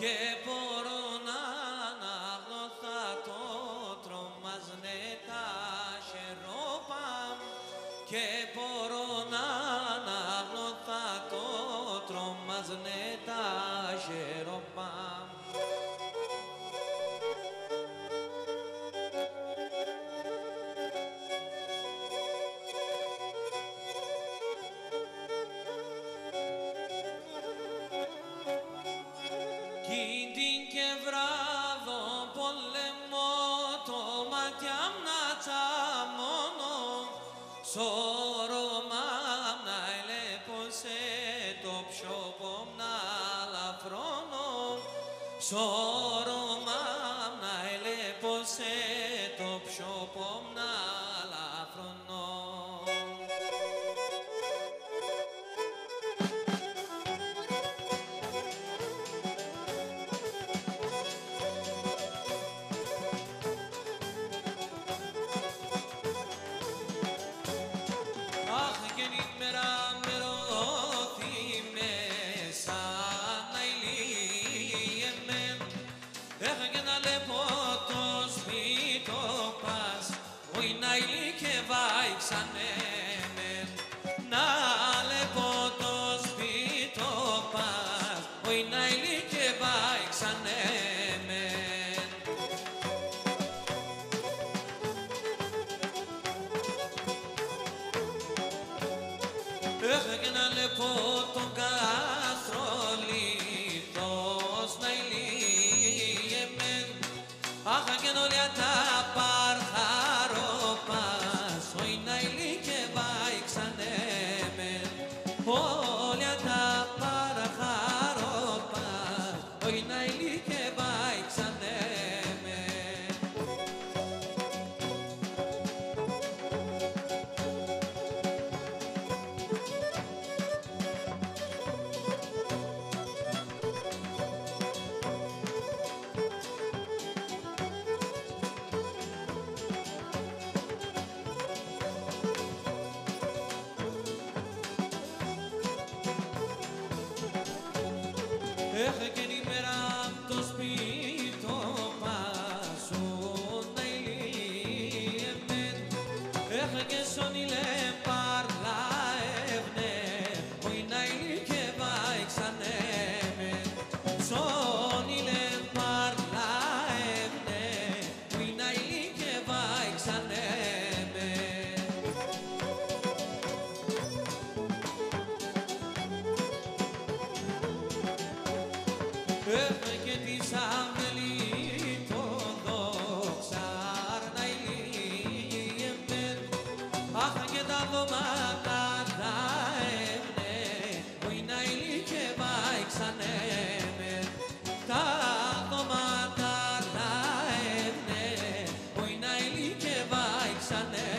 και μπορώ να αναγνωθά το τρομαζνέτα χερόπαμ και μπορώ να αναγνωθά το τρομαζνέτα χερόπαμ. Κίνtin και βράδο πολεμό το μάτια να τσαμώνω σώρωμα να ελέπωσε το πιο πομνά λαφρώνω σώρωμα να ελέπωσε το πιο πομνά λαφρώνω. Να λεπώ το σπίτο πας, οι να ηλικεβάει ξανέμεν. Έχε και να λεπώ τον καστρολίτος να ηλικεμεν. Άχα και νόλια τα παρχαρόπας, οι να ηλικεβάει ξανέμεν. Όλια τα παραχαρόπας, οι να ηλικεβάει ξανέμεν. Έχε και νημέρα απ' το σπίτο πάσουν να ηλίεμεν. Έχε και σονίλε παρλά ευνε, οι να ηλικεβάει ξανέμεν. Σονίλε παρλά ευνε, οι να ηλικεβάει ξανέμεν. Έφε και της αμελή το δόξαρ να ηλίεμεν. Άχα και τα δωμάτα τα ευνε, οι να ηλικεβάει ξανέμεν. Τα δωμάτα τα ευνε, οι να ηλικεβάει ξανέμεν.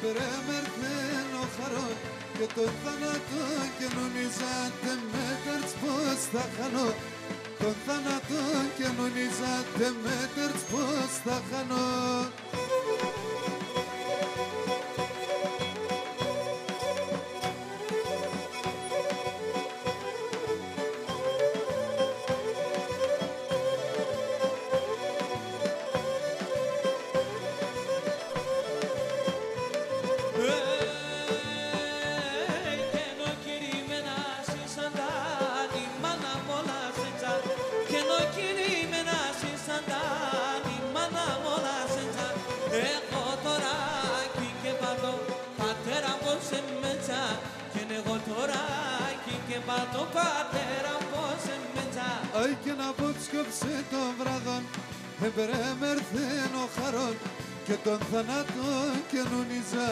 Εμπρέμερθεν ο χαρόν και τον θάνατο κοινωνίζατε με τερτς πως θα χανώ. Τον θάνατο κοινωνίζατε με τερτς πως θα χανώ. Το πατέρα πως εμμετζά. Αι και να ποσκόψε το βράδον, εμπρέμερθεν ο χαρόν και τον θάνατο κοινωνίζα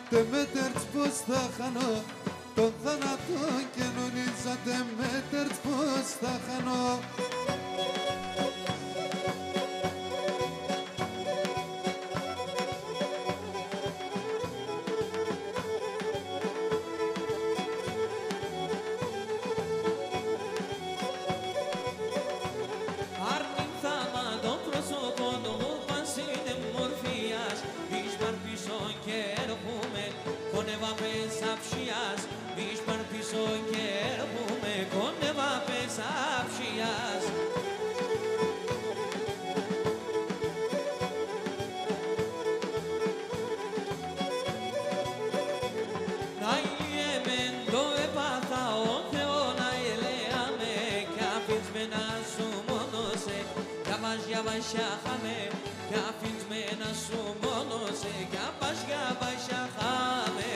τε με τερτς πως θα χανώ. Τον θάνατο κοινωνίζα τε με τερτς πως θα χανώ. Χάμε, κι αφήνεις με να σου μόνο σε κι απάς για βάσια χάμε.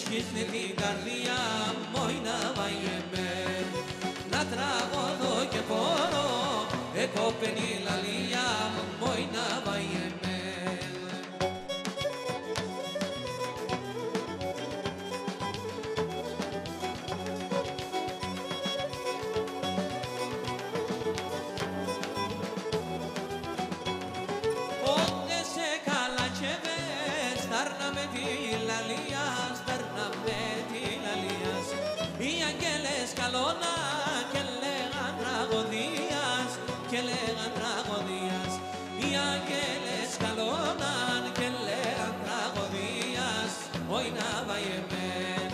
Σκίσνε την καρδιά μου να βαγεμέ. Να τραγωδώ και πορώ, εκόπαινη λαλία μου να βαγεμέ. Ότε σε καλά και βες, στάρνα με τη λαλία. Οι αγγέλες καλώνα και λέγαν τραγωδίας, και λέγαν τραγωδίας. Οι αγγέλες καλώναν και λέγαν τραγωδίας, όι να βαγεμέν.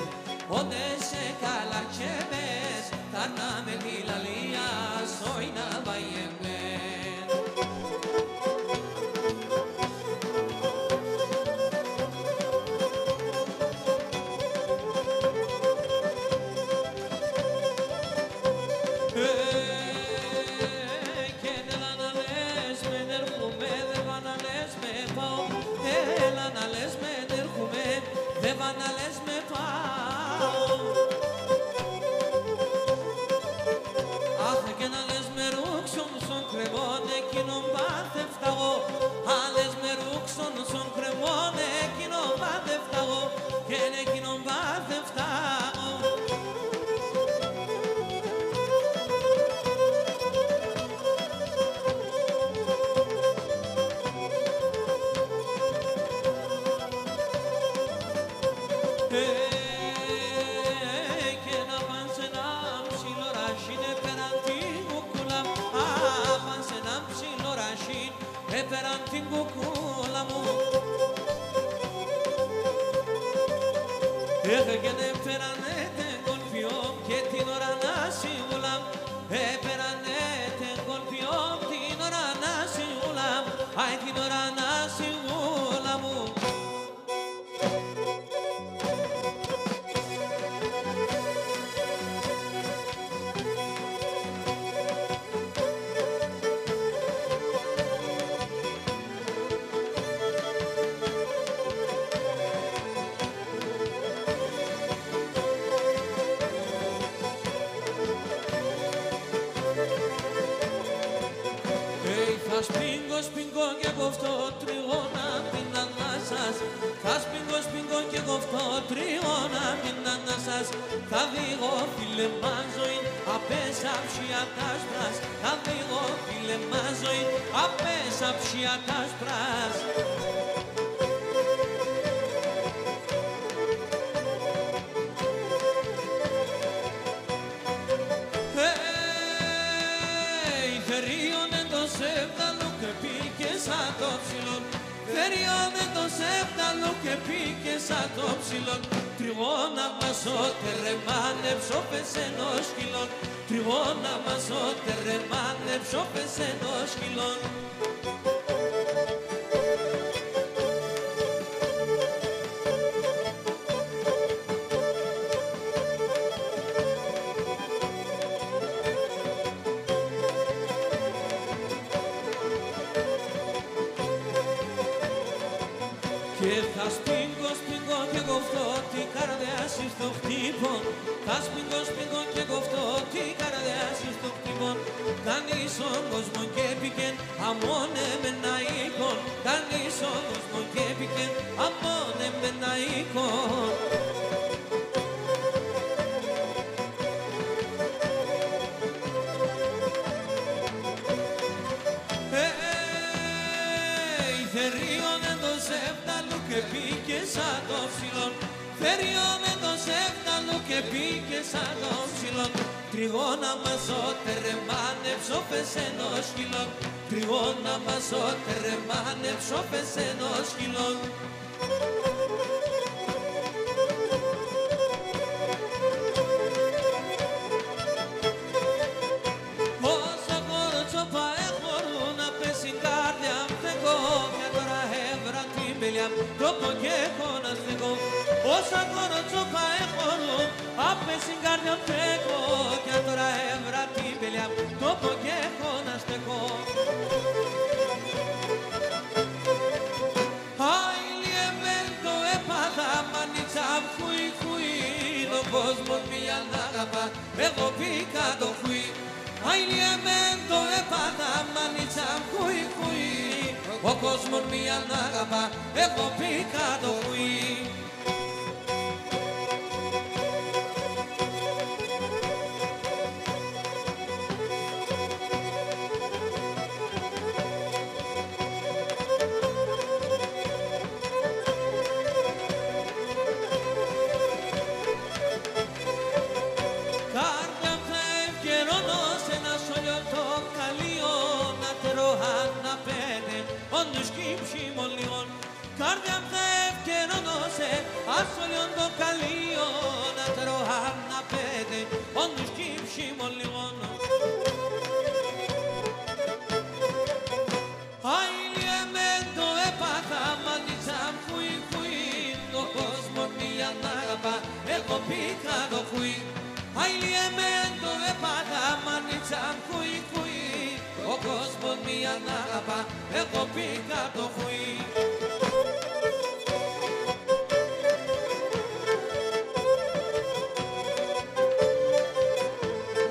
Ότε σε καλά και μες, θα να με τη λαλίας, όι να βαγεμέν. Να λες με πάω. Αχ και να λες με ρούξον στον κρεμόν εκείνον πάθευτα εγώ. Αν λες με ρούξον στον κρεμόν εκείνον πάθευτα εγώ. Και εκείνον πάθευτα εγώ. Έπαιραν την κουκούλα μου. Έφεγγεν έπαιρανε την κολπιό και την ώρα να σιγούλαμ. Έπαιρανε την κολπιό την ώρα να σιγούλαμ. Αι την ώρα να σιγούλα μου. Θα σπίγκω και κοφτώ τριώνα μην ανάσας. Θα δίγω φίλε μας ζωή, απέσα ψιά τα σπράς. Θα δίγω φίλε μας ζωή, απέσα ψιά τα σπράς. Θερίωνε το σέφταλο και πήκε σαν το ψηλόν. Θερίωνε το σέφταλο και πήκε σαν το ψηλόν. Τριγώνα μας ο τερεμάνεψο πεσένος χυλών. Τριγώνα μας ο τερεμάνεψο πεσένος χυλών. Και θα σπίγκω και κοφτώ την καρδιά σου στο χτύπον. Θα σπίγκω και κοφτώ την καρδιά σου στο χτύπον. Κανείς ο κόσμο και πήκεν αμόνε με ένα οίκον. Κανείς ο κόσμο και πήκεν αμόνε με ένα οίκον. Θερίωνε το σέφταλο και πήκε σαν το ψηλόν. Θερίωνε το σέφταλο και πήκε σαν το ψηλόν. Τριγώνα μας ο τερεμάνεψο πεσένος χυλών. Τριγώνα μας ο τερεμάνεψο πεσένος χυλών. Όσο κοροτσόπα έχωρούν να πέσει κάρδια μφεγώ. Τρόπο και έχω να στεγώ. Όσα κοροτσόπα έχωρούν απ' στην καρδιά φεύγω. Κι αν τώρα έβρα την πελιά τρόπο και έχω να στεγώ. Άιλι εμέντο έπαθα μανίτσα χουί χουί. Ο κόσμος μία να αγαπά εγώ πήκα το χουί. Άιλι εμέντο έπαθα μανίτσα χουί χουί. Ο κόσμος μία να αγαπά, εγώ πήκα το χουί. Κάρδια θα ευκαιρώνω σε ένα σωλιό το καλείο να τερωάν να πένε. Όντως κύψη μολύων, κάρδια θα ευκαιρώνω σε ασχολιών το καλείο να τρώχαν να πέντε. Όντως κύψη μολύων. Άιλι εμέντο έπαθα μανίτσα χουί χουί. Ο κόσμος μία να αγαπά εγώ πήκα το χουί. Άιλι εμέντο έπαθα μανίτσα χουί χουί. Ο κόσμος μία να αγαπά, εγώ πήκα το χουί.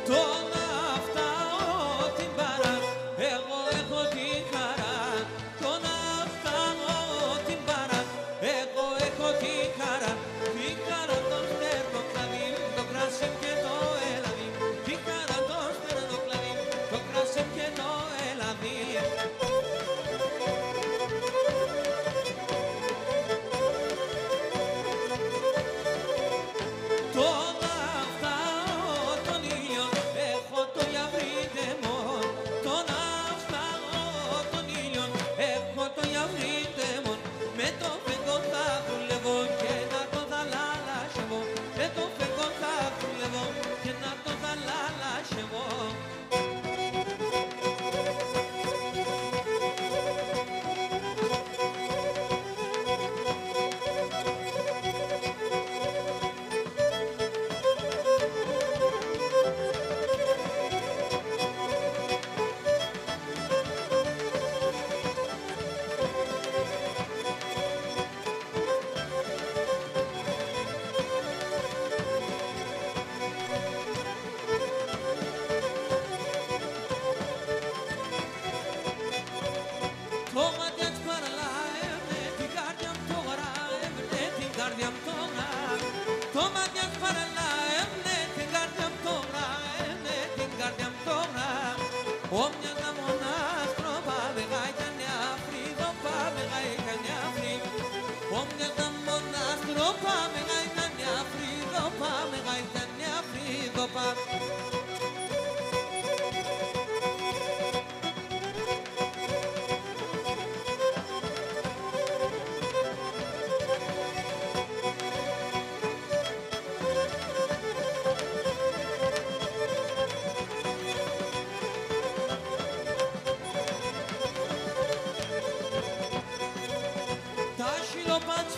Το να φτάω την παρά, εγώ έχω τη χαρά. Το να φτάω την παρά, εγώ έχω τη χαρά. Τη χαρά το στέρνω κλαδί, το κράσι και το έλαδι. Τη χαρά το στέρνω κλαδί, το κράσι και το έλαδι.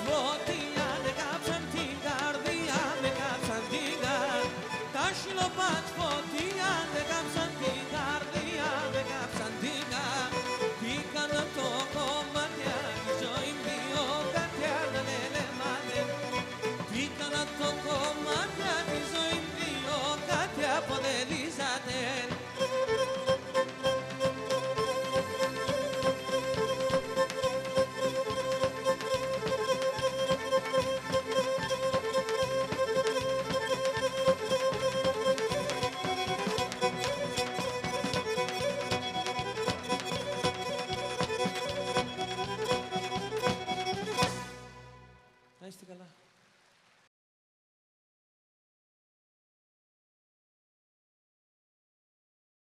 φωτιά